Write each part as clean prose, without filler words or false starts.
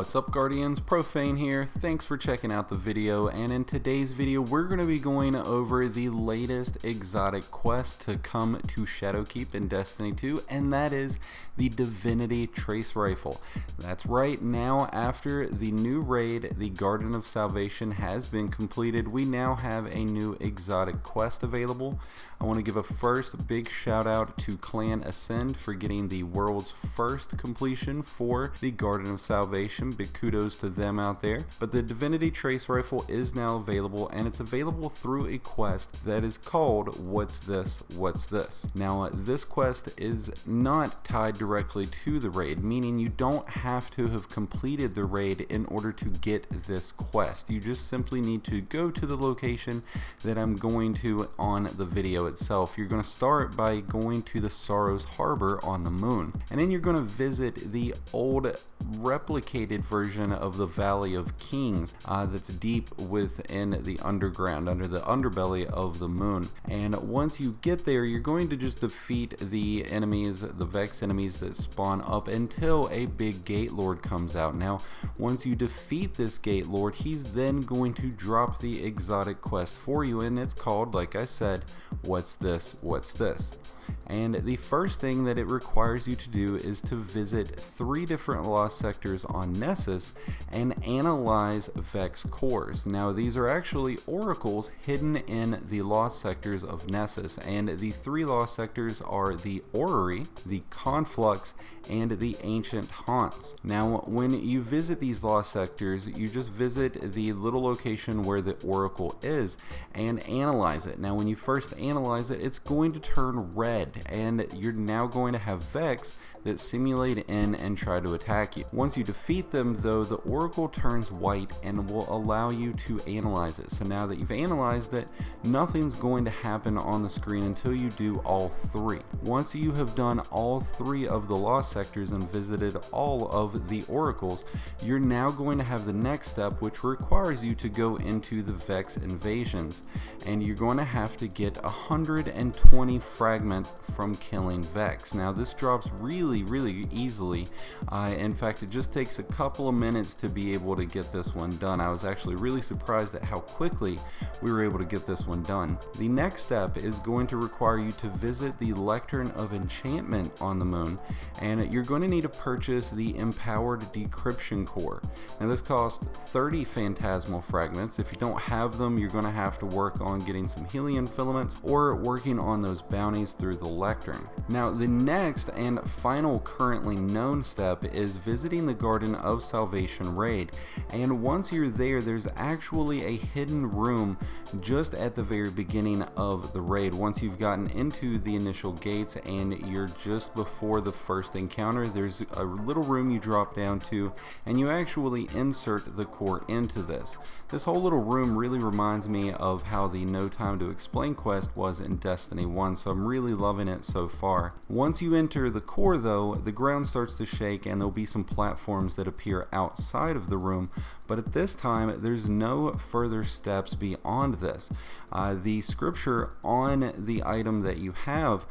What's up, Guardians? Profane here. Thanks for checking out the video, and in today's video we're going to be going over the latest exotic quest to come to Shadowkeep in Destiny 2, and that is the Divinity Trace Rifle. That's right, now after the new raid, the Garden of Salvation, has been completed, we now have a new exotic quest available. I want to give a first big shout out to Clan Ascend for getting the world's first completion for the Garden of Salvation. Big kudos to them out there. But the Divinity Trace Rifle is now available, and it's available through a quest that is called What's This? What's This? Now this quest is not tied directly to the raid, meaning you don't have to have completed the raid in order to get this quest. You just simply need to go to the location that I'm going to on the video itself. You're going to start by going to the Sorrow's Harbor on the moon, and then you're going to visit the old replicated version of the Valley of Kings that's deep within the underground, under the underbelly of the moon. And once you get there, you're going to just defeat the enemies, the Vex enemies that spawn up, until a big Gate Lord comes out. Now once you defeat this Gate Lord, he's then going to drop the exotic quest for you, and it's called, like I said, What's This? What's This? And the first thing that it requires you to do is to visit 3 different lost sectors on Nessus and analyze Vex cores. Now these are actually oracles hidden in the lost sectors of Nessus, and the 3 lost sectors are the Orrery, the Conflux, and the Ancient Haunts. Now when you visit these lost sectors, you just visit the little location where the oracle is and analyze it. Now when you first analyze it, it's going to turn red, and you're now going to have Vex that simulate in and try to attack you. Once you defeat them though, the oracle turns white and will allow you to analyze it. So now that you've analyzed it, nothing's going to happen on the screen until you do all 3. Once you have done all 3 of the lost sectors and visited all of the oracles, you're now going to have the next step, which requires you to go into the Vex invasions, and you're going to have to get 120 fragments from killing Vex. Now this drops really easily. In fact, it just takes a couple of minutes to be able to get this one done. I was actually really surprised at how quickly we were able to get this one done. The next step is going to require you to visit the Lectern of Enchantment on the moon, and you're going to need to purchase the Empowered Decryption core. Now this costs 30 phantasmal fragments. If you don't have them, you're going to have to work on getting some helium filaments or working on those bounties through the Lectern. Now the next and final currently known step is visiting the Garden of Salvation raid, and once you're there, there's actually a hidden room just at the very beginning of the raid. Once you've gotten into the initial gates and you're just before the first encounter, there's a little room you drop down to, and you actually insert the core into this. This whole little room really reminds me of how the No Time to Explain quest was in Destiny 1, so I'm really loving it so far. Once you enter the core though, the ground starts to shake and there'll be some platforms that appear outside of the room, but at this time there's no further steps beyond this. The scripture on the item that you have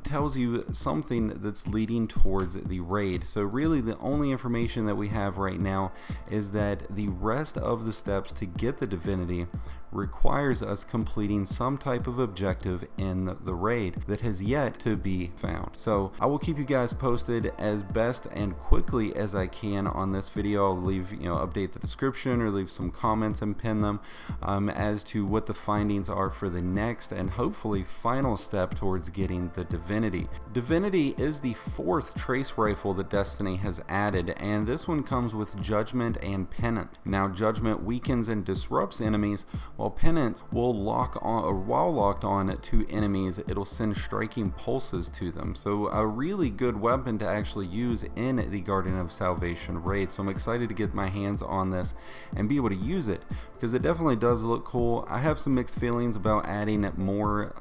tells you something that's leading towards the raid. So really the only information that we have right now is that the rest of the steps to get the divinity requires us completing some type of objective in the raid that has yet to be found. So I will keep you guys posted as best and quickly as I can on this video. I'll leave, update the description or leave some comments and pin them as to what the findings are for the next and hopefully final step towards getting the divinity. Divinity is the 4th trace rifle that Destiny has added, and this one comes with Judgment and Penance. Now Judgment weakens and disrupts enemies, while Penance will lock on, or while locked on to enemies, it'll send striking pulses to them. So a really good weapon to actually use in the Garden of Salvation raid. So I'm excited to get my hands on this and be able to use it, because it definitely does look cool. I have some mixed feelings about adding more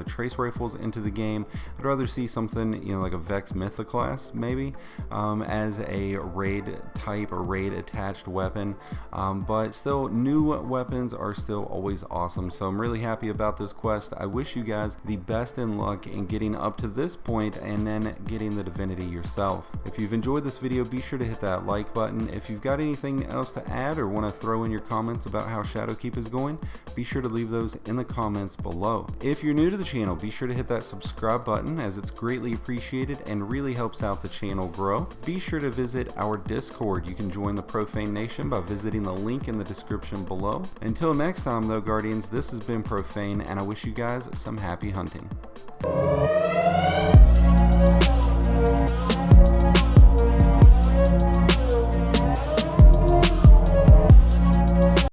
trace rifles into the game. I'd rather see something like a Vex Mythoclast maybe, as a raid type or raid attached weapon, but still new weapons are still always awesome. So I'm really happy about this quest. I wish you guys the best in luck in getting up to this point and then getting the divinity yourself. If you've enjoyed this video, be sure to hit that like button. If you've got anything else to add or want to throw in your comments about how Shadowkeep is going, be sure to leave those in the comments below. If you're new to the channel, be sure to hit that subscribe button, as it's greatly appreciated and really helps out the channel grow. Be sure to visit our Discord. You can join the Profane Nation by visiting the link in the description below. Until next time though, Guardians, this has been Profane, and I wish you guys some happy hunting.